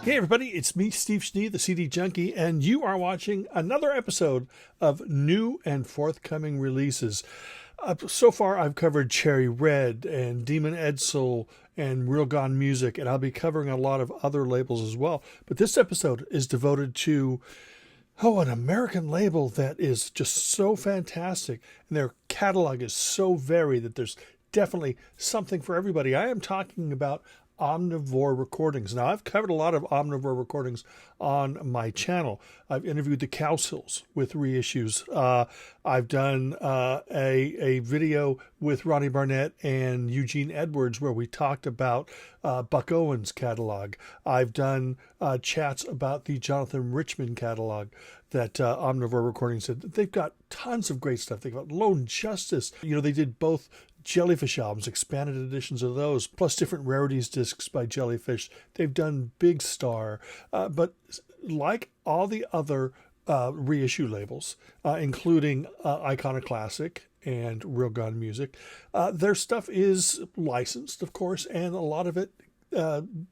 Hey everybody, it's me, Steve Schnee, the CD Junkie, and you are watching another episode of new and forthcoming releases. So far I've covered Cherry Red and Demon Edsel and Real Gone Music, and I'll be covering a lot of other labels as well. But this episode is devoted to, an American label that is just so fantastic, and their catalog is so varied that there's definitely something for everybody. I am talking about OMNIVORE Recordings. Now, I've covered a lot of OMNIVORE recordings on my channel. I've interviewed the Cowsills with reissues. I've done a video with Ronnie Barnett and Eugene Edwards where we talked about Buck Owens' catalog. I've done chats about the Jonathan Richman catalog that OMNIVORE Recordings did. They've got tons of great stuff. They've got Lone Justice. They did both Jellyfish albums, expanded editions of those, plus different rarities discs by Jellyfish. They've done Big Star, but like all the other reissue labels, including Iconoclastic and Real Gone Music, their stuff is licensed, of course, and a lot of it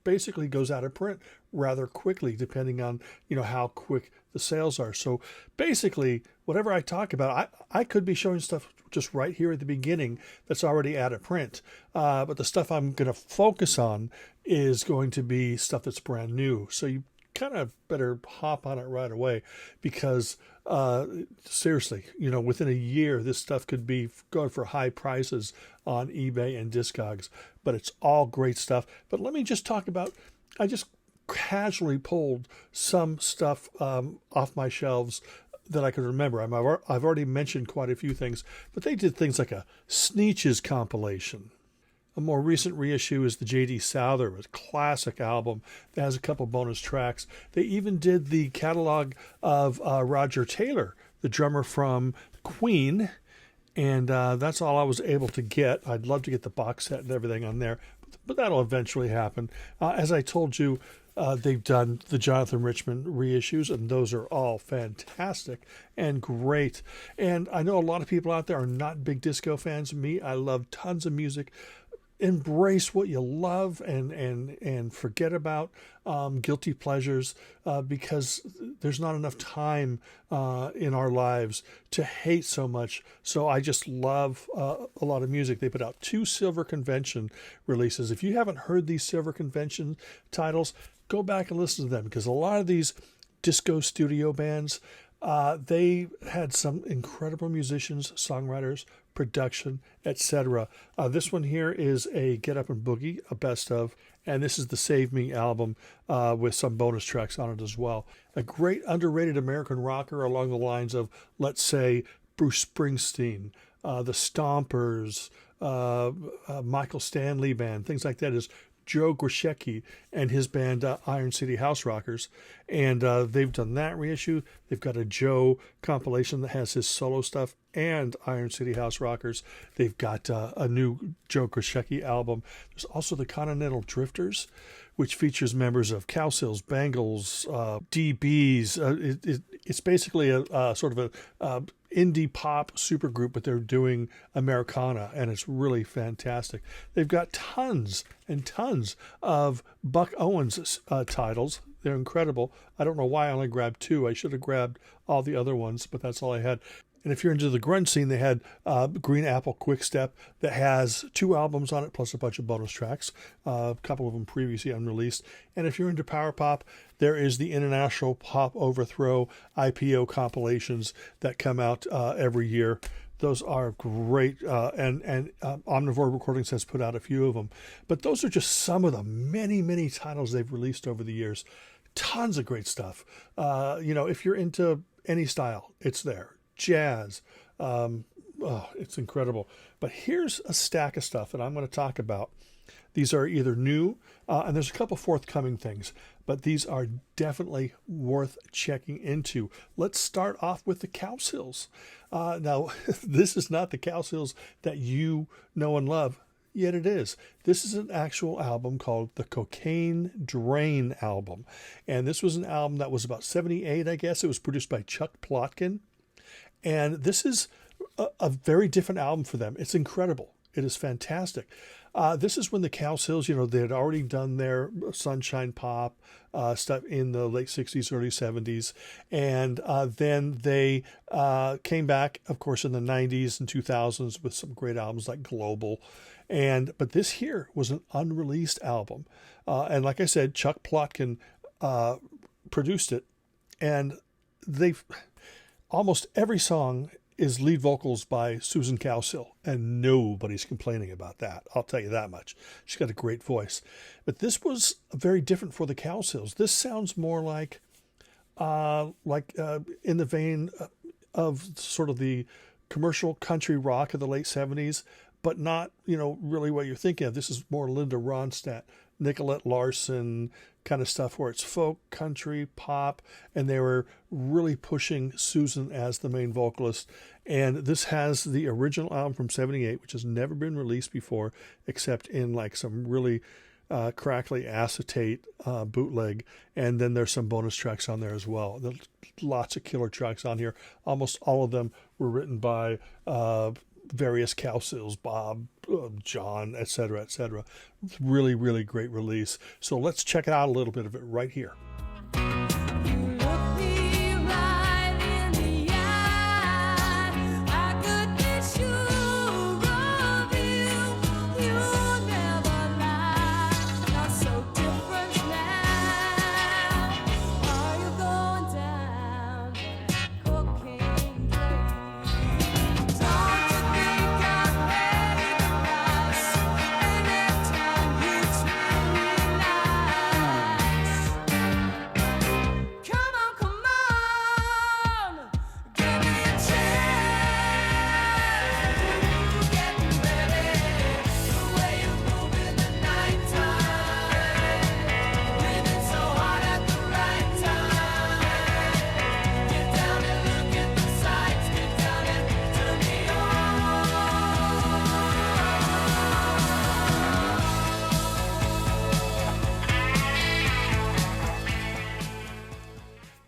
basically goes out of print rather quickly, depending on how quick the sales are. So basically, whatever I talk about, I could be showing stuff just right here at the beginning that's already out of print. But the stuff I'm going to focus on is going to be stuff that's brand new. So you kind of better hop on it right away because seriously, within a year, this stuff could be going for high prices on eBay and Discogs, but it's all great stuff. But let me just talk about, I just casually pulled some stuff off my shelves that I can remember. I've already mentioned quite a few things, but they did things like a Sneetches compilation. A more recent reissue is the J.D. Souther, a classic album that has a couple bonus tracks. They even did the catalog of Roger Taylor, the drummer from Queen, and that's all I was able to get. I'd love to get the box set and everything on there, but that'll eventually happen. As I told you, they've done the Jonathan Richman reissues, and those are all fantastic and great. And I know a lot of people out there are not big disco fans. Me, I love tons of music. Embrace what you love and forget about guilty pleasures because there's not enough time in our lives to hate so much. So I just love a lot of music. They put out 2 Silver Convention releases. If you haven't heard these Silver Convention titles, go back and listen to them because a lot of these disco studio bands, they had some incredible musicians, songwriters, production, etc. This one here is a Get Up and Boogie, a best of, and this is the Save Me album with some bonus tracks on it as well. A great underrated American rocker along the lines of, let's say, Bruce Springsteen, the Stompers, Michael Stanley Band, things like that is Joe Grishecki and his band Iron City House Rockers, and they've done that reissue. They've got a Joe compilation that has his solo stuff and Iron City House Rockers. They've got a new Joe Grishecki album. There's also the Continental Drifters, which features members of Cowsills, Bangles, DBs. It's basically a sort of a indie pop supergroup, but they're doing Americana, and it's really fantastic. They've got tons and tons of Buck Owens titles. They're incredible. I don't know why I only grabbed 2. I should have grabbed all the other ones, but that's all I had. And if you're into the grunge scene, they had Green Apple Quickstep that has 2 albums on it, plus a bunch of bonus tracks, a couple of them previously unreleased. And if you're into power pop, there is the International Pop Overthrow IPO compilations that come out every year. Those are great, and OMNIVORE Recordings has put out a few of them. But those are just some of the many, many titles they've released over the years. Tons of great stuff. If you're into any style, it's there. Jazz, it's incredible. But here's a stack of stuff that I'm going to talk about. These are either new, and there's a couple forthcoming things, but these are definitely worth checking into. Let's start off with the Cowsills. Now, this is not the Cowsills that you know and love, yet it is. This is an actual album called the Cocaine Drain album, and this was an album that was about 78, I guess. It was produced by Chuck Plotkin. And this is a very different album for them. It's incredible. It is fantastic. This is when the Cowsills, they had already done their Sunshine Pop stuff in the late 60s, early 70s. And then they came back, of course, in the 90s and 2000s with some great albums like Global. But this here was an unreleased album. And like I said, Chuck Plotkin produced it. And almost every song is lead vocals by Susan Cowsill, and nobody's complaining about that. I'll tell you that much. She's got a great voice. But this was very different for the Cowsills. This sounds more like in the vein of sort of the commercial country rock of the late 70s, but not, really what you're thinking of. This is more Linda Ronstadt, Nicolette Larson kind of stuff, where it's folk, country, pop, and they were really pushing Susan as the main vocalist. And this has the original album from 78, which has never been released before, except in like some really crackly acetate bootleg. And then there's some bonus tracks on there as well. There's lots of killer tracks on here. Almost all of them were written by various Cowsills, Bob, John, etc., etc. Really, really great release. So let's check out a little bit of it right here.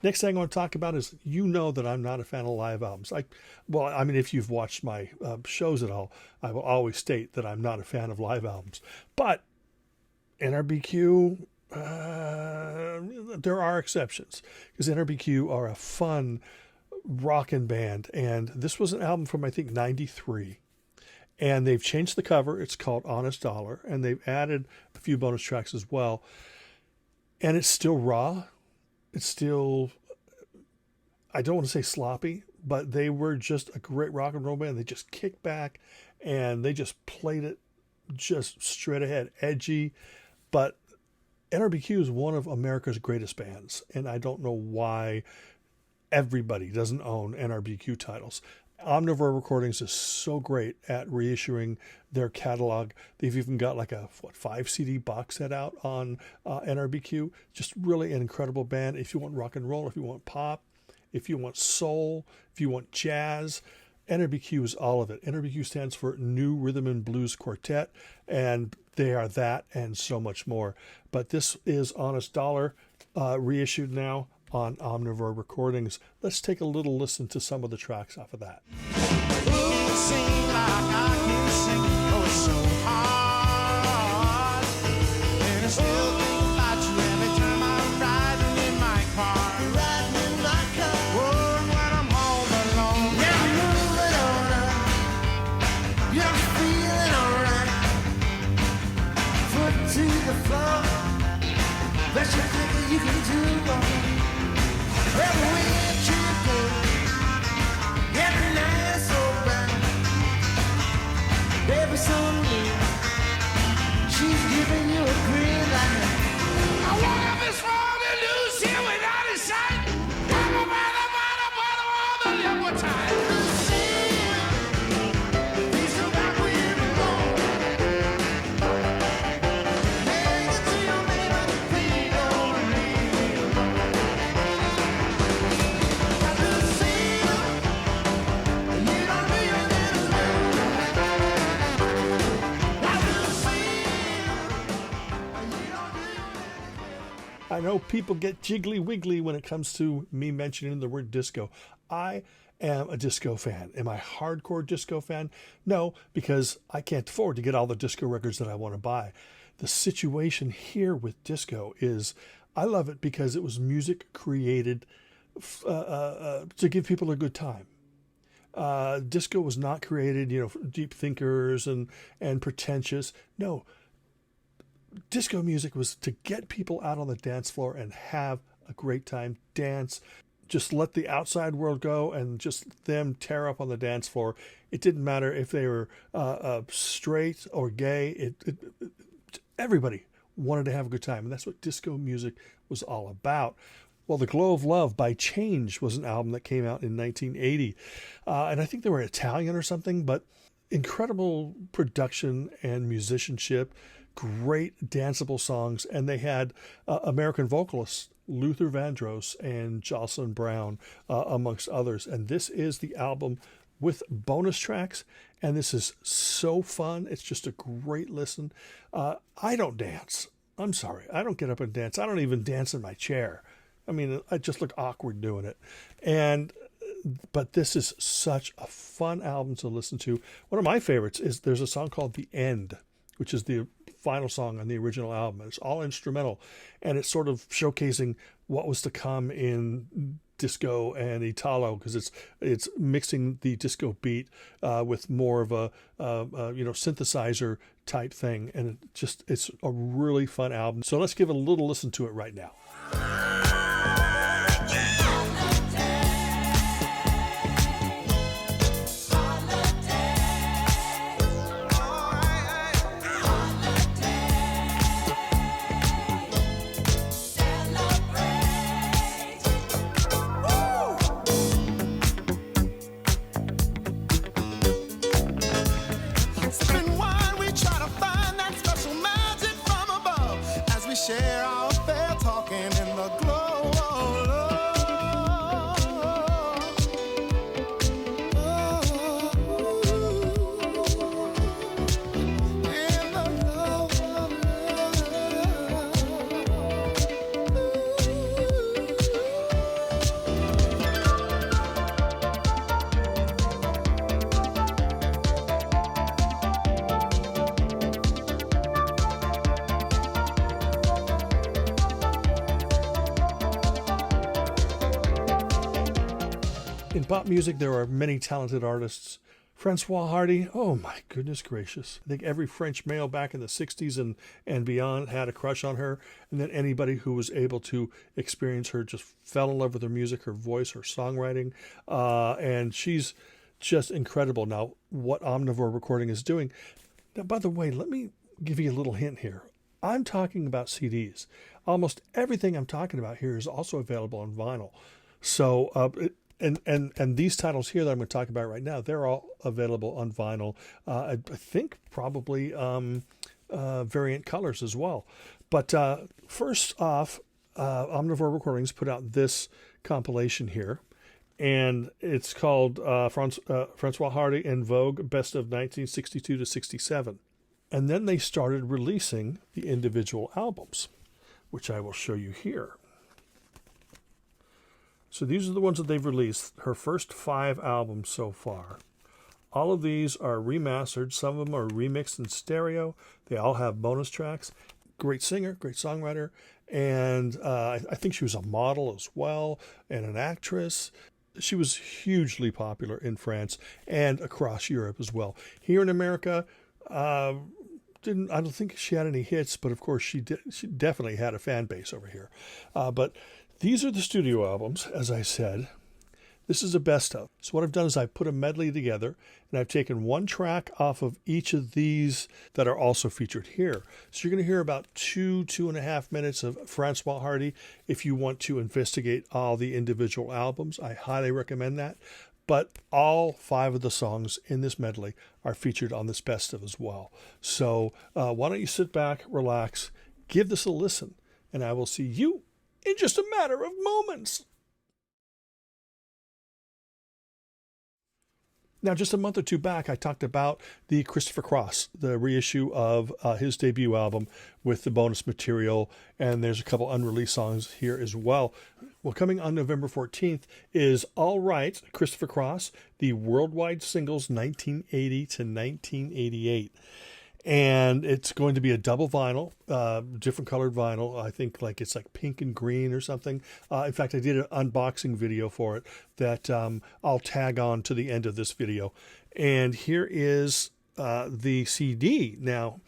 Next thing I want to talk about is, that I'm not a fan of live albums. If you've watched my shows at all, I will always state that I'm not a fan of live albums. But NRBQ, there are exceptions, because NRBQ are a fun rockin' band. And this was an album from, I think, 93. And they've changed the cover. It's called Honest Dollar. And they've added a few bonus tracks as well. And it's still raw. It's still, I don't want to say sloppy, but they were just a great rock and roll band. They just kicked back and they just played it just straight ahead, edgy. But NRBQ is one of America's greatest bands, and I don't know why everybody doesn't own NRBQ titles. Omnivore Recordings is so great at reissuing their catalog. They've even got like a 5 CD box set out on NRBQ. Just really an incredible band. If you want rock and roll, if you want pop, if you want soul, if you want jazz, NRBQ is all of it. NRBQ stands for New Rhythm and Blues Quartet, and they are that and so much more. But this is Honest Dollar, reissued now on Omnivore Recordings. Let's take a little listen to some of the tracks off of that. You can do every trip, every night so bright, every Sunday, she's giving you a green light. I walk up this road and lose here without a sight. I'm a man, all the level time. Please come back where you belong. Make it to your baby, please don't leave. I know people get jiggly wiggly when it comes to me mentioning the word disco. I am a disco fan. Am I a hardcore disco fan? No, because I can't afford to get all the disco records that I want to buy. The situation here with disco is I love it because it was music created to give people a good time. Disco was not created, for deep thinkers and pretentious. No, disco music was to get people out on the dance floor and have a great time, dance, just let the outside world go and just them tear up on the dance floor. It didn't matter if they were straight or gay. Everybody wanted to have a good time, and that's what disco music was all about. Well, The Glow of Love by Change was an album that came out in 1980. And I think they were Italian or something, but incredible production and musicianship, great danceable songs. And they had American vocalists, Luther Vandross and Jocelyn Brown, amongst others. And this is the album with bonus tracks. And this is so fun. It's just a great listen. I don't dance. I'm sorry. I don't get up and dance. I don't even dance in my chair. I mean, I just look awkward doing it. But this is such a fun album to listen to. One of my favorites is there's a song called The End, which is the final song on the original album. It's all instrumental, and it's sort of showcasing what was to come in disco and Italo, because it's mixing the disco beat with more of a synthesizer type thing, and it's a really fun album. So let's give a little listen to it right now. Share our fair talking in the glow of love. In the glow of In pop music, there are many talented artists. Françoise Hardy, oh my goodness gracious. I think every French male back in the 60s and beyond had a crush on her. And then anybody who was able to experience her just fell in love with her music, her voice, her songwriting. And she's just incredible. Now, what Omnivore Recording is doing. Now, by the way, let me give you a little hint here. I'm talking about CDs. Almost everything I'm talking about here is also available on vinyl. So, And these titles here that I'm going to talk about right now, they're all available on vinyl. I think probably variant colors as well. But first off, Omnivore Recordings put out this compilation here, and it's called Françoise Hardy and Vogue Best of 1962 to 67. And then they started releasing the individual albums, which I will show you here. So these are the ones that they've released, her first 5 albums so far. All of these are remastered. Some of them are remixed in stereo. They all have bonus tracks. Great singer, great songwriter. And I think she was a model as well and an actress. She was hugely popular in France and across Europe as well. Here in America, I don't think she had any hits, but of course she definitely had a fan base over here. But these are the studio albums, as I said. This is a best of. So what I've done is I've put a medley together, and I've taken one track off of each of these that are also featured here. So you're going to hear about 2.5 minutes of Françoise Hardy. If you want to investigate all the individual albums, I highly recommend that. But all 5 of the songs in this medley are featured on this best of as well. So why don't you sit back, relax, give this a listen, and I will see you in just a matter of moments. Now, just a month or two back, I talked about the Christopher Cross, the reissue of his debut album with the bonus material, and there's a couple unreleased songs here as well. Well, coming on November 14th is All Right, Christopher Cross, the worldwide singles 1980 to 1988. And it's going to be a double vinyl, different colored vinyl. I think it's like pink and green or something. In fact, I did an unboxing video for it that I'll tag on to the end of this video. And here is the CD. Now,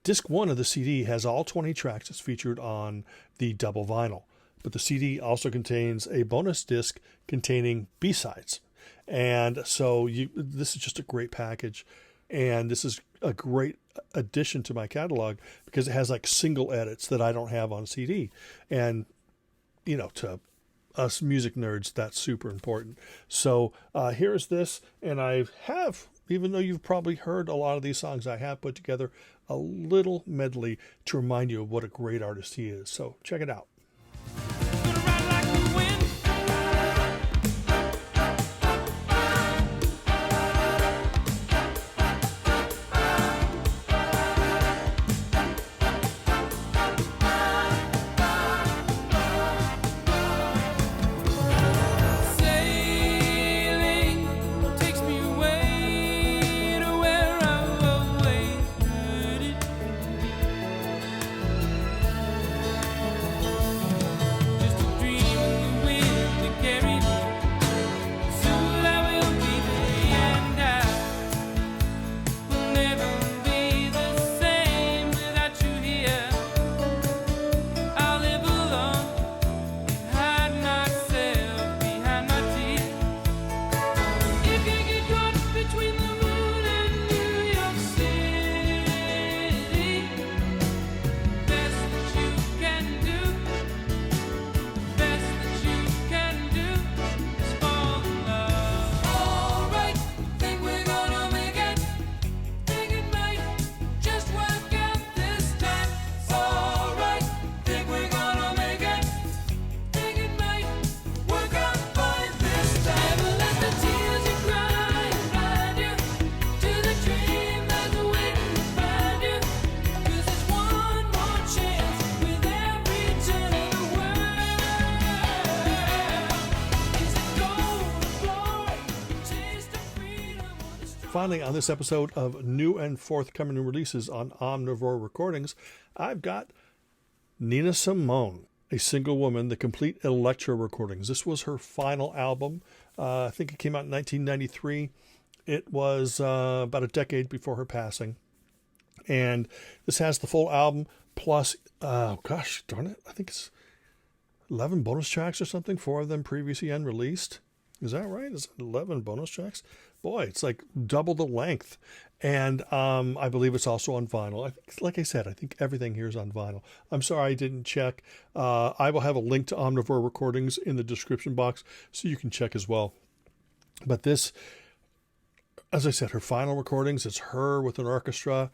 disc 1 of the CD has all 20 tracks. It's featured on the double vinyl. But the CD also contains a bonus disc containing B-sides. And so this is just a great package. And this is a great addition to my catalog because it has like single edits that I don't have on CD. And, to us music nerds, that's super important. So here's this. And I have, even though you've probably heard a lot of these songs, I have put together a little medley to remind you of what a great artist he is. So check it out. Finally, on this episode of new and forthcoming releases on Omnivore Recordings, I've got Nina Simone, a single woman, the complete electro recordings. This was her final album. I think it came out in 1993. It was about a decade before her passing. And this has the full album plus, gosh darn it, I think it's 11 bonus tracks or something, 4 of them previously unreleased. Is that right? Is it 11 bonus tracks? Boy, it's like double the length. And I believe it's also on vinyl. Like I said, I think everything here is on vinyl. I'm sorry I didn't check. I will have a link to Omnivore Recordings in the description box so you can check as well. But this, as I said, her final recordings, it's her with an orchestra.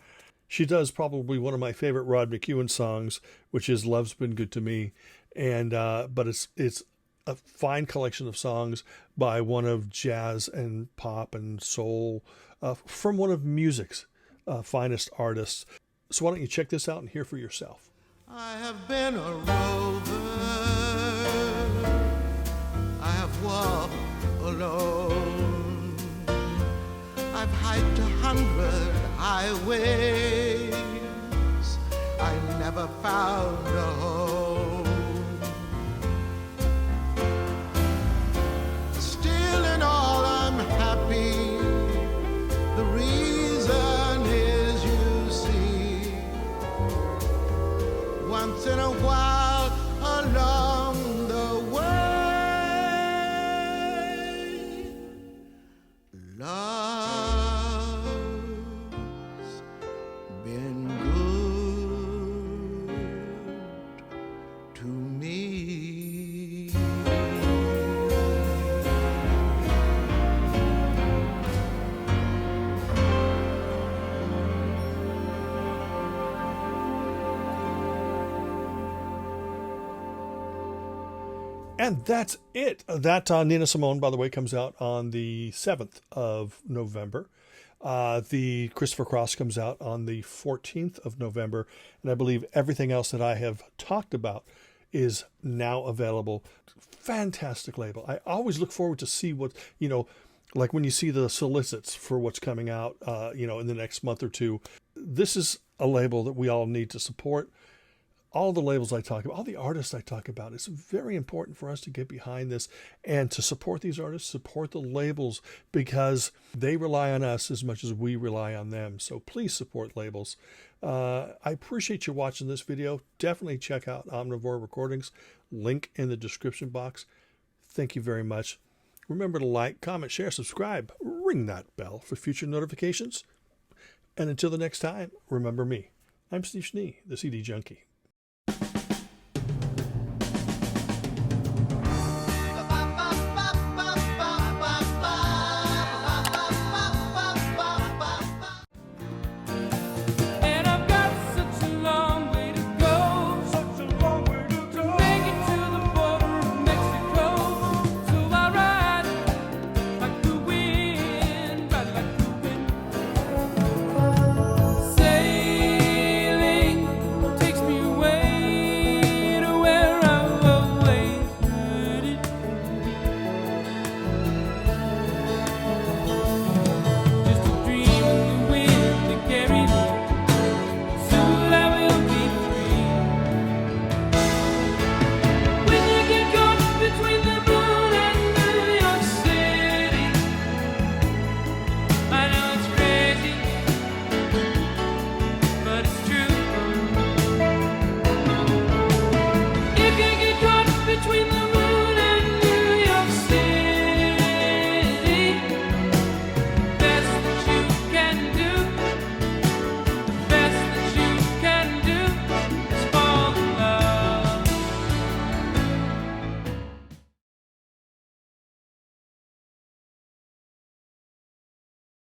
She does probably one of my favorite Rod McEwen songs, which is Love's Been Good to Me. And but it's a fine collection of songs by one of jazz and pop and soul from one of music's finest artists. So why don't you check this out and hear for yourself. I have been a rover. I have walked alone. I've hiked 100 highways. I never found a home. Still in all I'm happy. The reason is, you see, once in a while along the way, love's been good to me. And that's it. That Nina Simone, by the way, comes out on the 7th of November. The Christopher Cross comes out on the 14th of November. And I believe everything else that I have talked about is now available. Fantastic label. I always look forward to see what, like when you see the solicits for what's coming out, in the next month or two. This is a label that we all need to support. All the labels I talk about, all the artists I talk about, it's very important for us to get behind this and to support these artists, support the labels, because they rely on us as much as we rely on them. So please support labels. I appreciate you watching this video. Definitely check out Omnivore Recordings. Link in the description box. Thank you very much. Remember to like, comment, share, subscribe. Ring that bell for future notifications. And until the next time, remember me. I'm Steve Schnee, the CD Junkie.